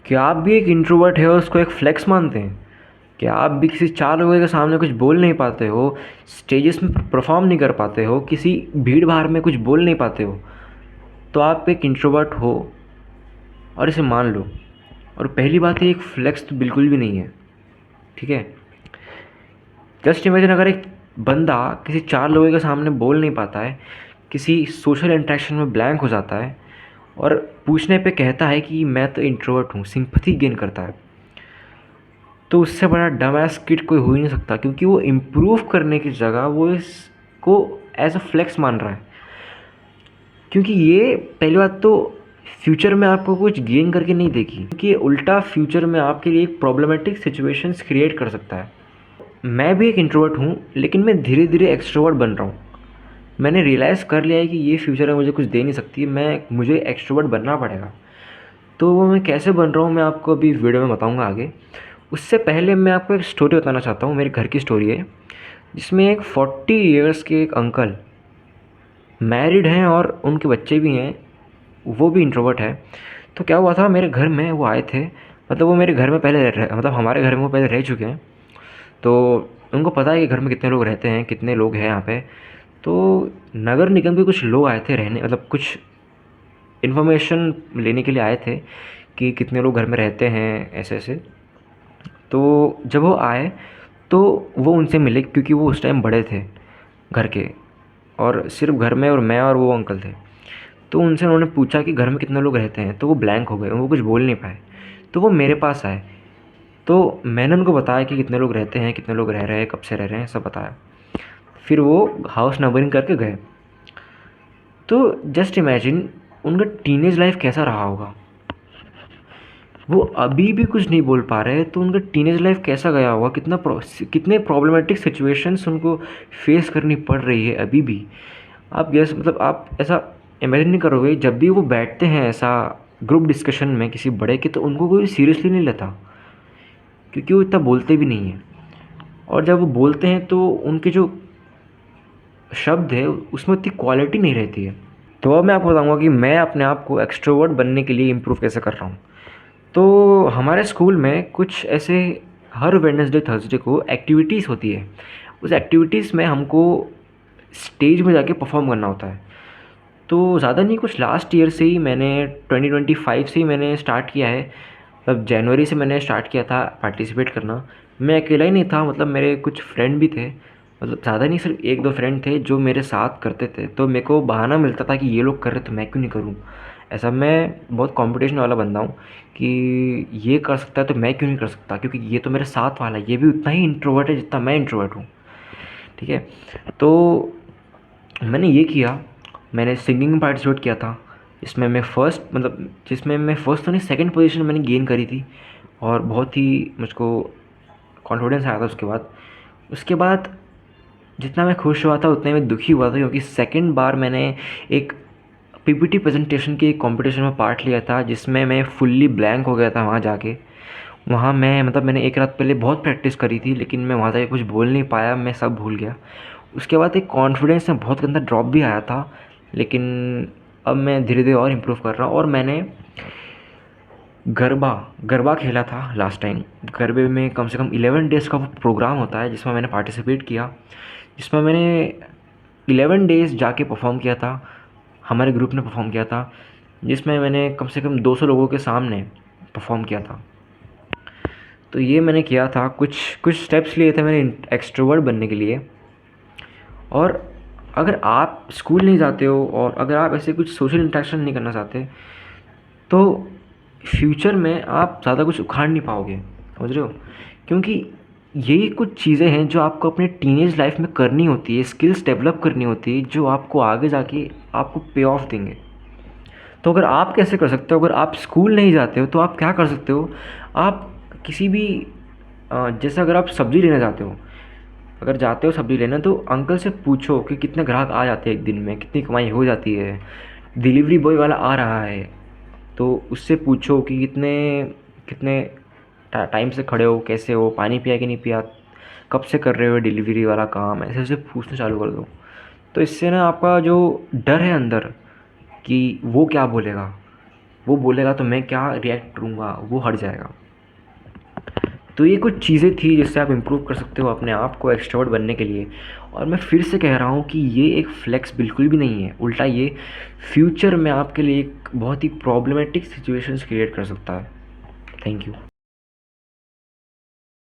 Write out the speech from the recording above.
क्या आप भी एक इंट्रोवर्ट है और उसको एक फ्लेक्स मानते हैं? क्या आप भी किसी 4 लोगों के सामने कुछ बोल नहीं पाते हो, स्टेजेस में परफॉर्म नहीं कर पाते हो, किसी भीड़-भाड़ में कुछ बोल नहीं पाते हो, तो आप एक इंट्रोवर्ट हो और इसे मान लो। और पहली बात ये एक फ्लेक्स तो बिल्कुल भी नहीं है, ठीक है? जस्ट इमेजिन अगर एक बंदा किसी 4 लोगों के सामने बोल नहीं पाता है, किसी सोशल इंटरेक्शन में ब्लैंक हो जाता है और पूछने पे कहता है कि मैं तो इंट्रोवर्ट हूँ, सिंपैथी गेन करता है। तो उससे बड़ा डम एस किड कोई हो ही नहीं सकता, क्योंकि वो इम्प्रूव करने की जगह वो इसको एज अ फ्लेक्स मान रहा है। क्योंकि ये पहली बात तो फ्यूचर में आपको कुछ गेन करके नहीं देगी, क्योंकि ये उल्टा फ्यूचर में आपके लिए एक प्रॉब्लमेटिक सिचुएशंस क्रिएट कर सकता है। मैं भी एक इंट्रोवर्ट हूँ, लेकिन मैं धीरे धीरे एक्सट्रोवर्ट बन रहा हूँ। मैंने रियलाइज़ कर लिया है कि ये फ्यूचर में मुझे कुछ दे नहीं सकती, मुझे एक्सट्रोवर्ट बनना पड़ेगा। तो वो मैं कैसे बन रहा हूँ मैं आपको अभी वीडियो में बताऊँगा आगे। उससे पहले मैं आपको एक स्टोरी बताना चाहता हूँ, मेरे घर की स्टोरी है, जिसमें एक 40 इयर्स के एक अंकल मैरिड हैं और उनके बच्चे भी हैं, वो भी इंट्रोवर्ट है। तो क्या हुआ था, मेरे घर में वो आए थे, मतलब वो मेरे घर में पहले रह मतलब हमारे घर में वो पहले रह चुके हैं। तो उनको पता है कि घर में कितने लोग रहते हैं, कितने लोग हैं यहाँ पे। तो नगर निगम के कुछ लोग आए थे रहने, मतलब कुछ इन्फॉर्मेशन लेने के लिए आए थे कि कितने लोग घर में रहते हैं, ऐसे-ऐसे। तो जब वो आए, तो वो उनसे मिले, क्योंकि वो उस टाइम बड़े थे घर के, और सिर्फ़ घर में और मैं और वो अंकल थे। तो उनसे उन्होंने पूछा कि घर में कितने लोग रहते हैं, तो वो ब्लैंक हो गए, वो कुछ बोल नहीं पाए। तो वो मेरे पास आए, तो मैंने उनको बताया कि कितने लोग रहते हैं, कितने लोग रह रहे हैं, कब से रह रहे हैं, सब बताया। फिर वो हाउस नंबरिंग करके गए। तो जस्ट इमेजिन उनका टीनेज लाइफ़ कैसा रहा होगा। वो अभी भी कुछ नहीं बोल पा रहे हैं, तो उनका टीनेज लाइफ कैसा गया होगा, कितने प्रॉब्लमेटिक सिचुएशंस उनको फेस करनी पड़ रही है अभी भी। आप गैस मतलब आप ऐसा इमेजिन नहीं करोगे, जब भी वो बैठते हैं ऐसा ग्रुप डिस्कशन में किसी बड़े के, तो उनको कोई सीरियसली नहीं लेता, क्योंकि वो इतना बोलते भी नहीं हैं। और जब वो बोलते हैं तो उनके जो शब्द है उसमें उतनी क्वालिटी नहीं रहती है। तो अब मैं आपको बताऊंगा कि मैं अपने आप को एक्सट्रोवर्ट बनने के लिए इम्प्रूव कैसे कर रहा हूँ। तो हमारे स्कूल में कुछ ऐसे हर वेडनेसडे थर्सडे को एक्टिविटीज़ होती है। उस एक्टिविटीज़ में हमको स्टेज में जाके परफॉर्म करना होता है। तो ज़्यादा नहीं, कुछ लास्ट ईयर से ही मैंने 2025 से ही मैंने स्टार्ट किया है, मतलब जनवरी से मैंने स्टार्ट किया था पार्टिसिपेट करना। मैं अकेला ही नहीं था, मतलब मेरे कुछ फ्रेंड भी थे, मतलब ज़्यादा नहीं, सिर्फ एक दो फ्रेंड थे जो मेरे साथ करते थे। तो मेरे को बहाना मिलता था कि ये लोग कर रहे तो मैं क्यों नहीं करूँ। ऐसा मैं बहुत कंपटीशन वाला बंदा हूँ कि ये कर सकता है तो मैं क्यों नहीं कर सकता, क्योंकि ये तो मेरे साथ वाला है, ये भी उतना ही इंट्रोवर्ट है जितना मैं इंट्रोवर्ट हूँ, ठीक है। तो मैंने ये किया, मैंने सिंगिंग में पार्टिसिपेट किया था। इसमें मैं फ़र्स्ट, मतलब जिसमें मैं फ़र्स्ट तो नहीं, सेकंड पोजीशन मैंने गेन करी थी, और बहुत ही मुझको कॉन्फिडेंस आया था उसके बाद। उसके बाद जितना मैं खुश हुआ था उतना ही मैं दुखी हुआ था, क्योंकि सेकंड बार मैंने एक पीपीटी प्रेजेंटेशन के कंपटीशन में पार्ट लिया था, जिसमें मैं फुल्ली ब्लैंक हो गया था वहाँ जाके। वहाँ मैं मतलब मैंने एक रात पहले बहुत प्रैक्टिस करी थी, लेकिन मैं वहाँ जाके कुछ बोल नहीं पाया, मैं सब भूल गया। उसके बाद एक कॉन्फिडेंस में बहुत गंदा ड्रॉप भी आया था, लेकिन अब मैं धीरे धीरे और इम्प्रूव कर रहा हूँ। और मैंने गरबा गरबा खेला था लास्ट टाइम। गरबे में कम से कम 11 डेज़ का वो प्रोग्राम होता है, जिसमें मैंने पार्टिसिपेट किया, जिसमें मैंने 11 डेज़ जाके परफॉर्म किया था। हमारे ग्रुप ने परफॉर्म किया था, जिसमें मैंने कम से कम 200 लोगों के सामने परफॉर्म किया था। तो ये मैंने किया था, कुछ कुछ स्टेप्स लिए थे मैंने एक्सट्रोवर्ट बनने के लिए। और अगर आप स्कूल नहीं जाते हो और अगर आप ऐसे कुछ सोशल इंटरेक्शन नहीं करना चाहते, तो फ्यूचर में आप ज़्यादा कुछ उखाड़ नहीं पाओगे, समझ रहे हो? क्योंकि यही कुछ चीज़ें हैं जो आपको अपने टीनेज लाइफ में करनी होती है, स्किल्स डेवलप करनी होती है, जो आपको आगे जाके आपको पे ऑफ देंगे। तो अगर आप कैसे कर सकते हो, अगर आप स्कूल नहीं जाते हो तो आप क्या कर सकते हो, आप किसी भी जैसे अगर आप सब्ज़ी लेने जाते हो, अगर जाते हो सब्ज़ी लेना, तो अंकल से पूछो कि कितने ग्राहक आ जाते हैं एक दिन में, कितनी कमाई हो जाती है। डिलीवरी बॉय वाला आ रहा है, तो उससे पूछो कि कितने कितने टाइम से खड़े हो, कैसे हो, पानी पिया कि नहीं पिया, कब से कर रहे हो डिलीवरी वाला काम, ऐसे ऐसे पूछना चालू कर दो। तो इससे ना आपका जो डर है अंदर कि वो क्या बोलेगा, वो बोलेगा तो मैं क्या रिएक्ट करूँगा, वो हट जाएगा। तो ये कुछ चीज़ें थी जिससे आप इम्प्रूव कर सकते हो अपने आप को एक्सट्रोवर्ट बनने के लिए। और मैं फिर से कह रहा हूँ कि ये एक फ्लेक्स बिल्कुल भी नहीं है, उल्टा ये फ्यूचर में आपके लिए एक बहुत ही प्रॉब्लमेटिक सिचुएशंस क्रिएट कर सकता है। Thank you.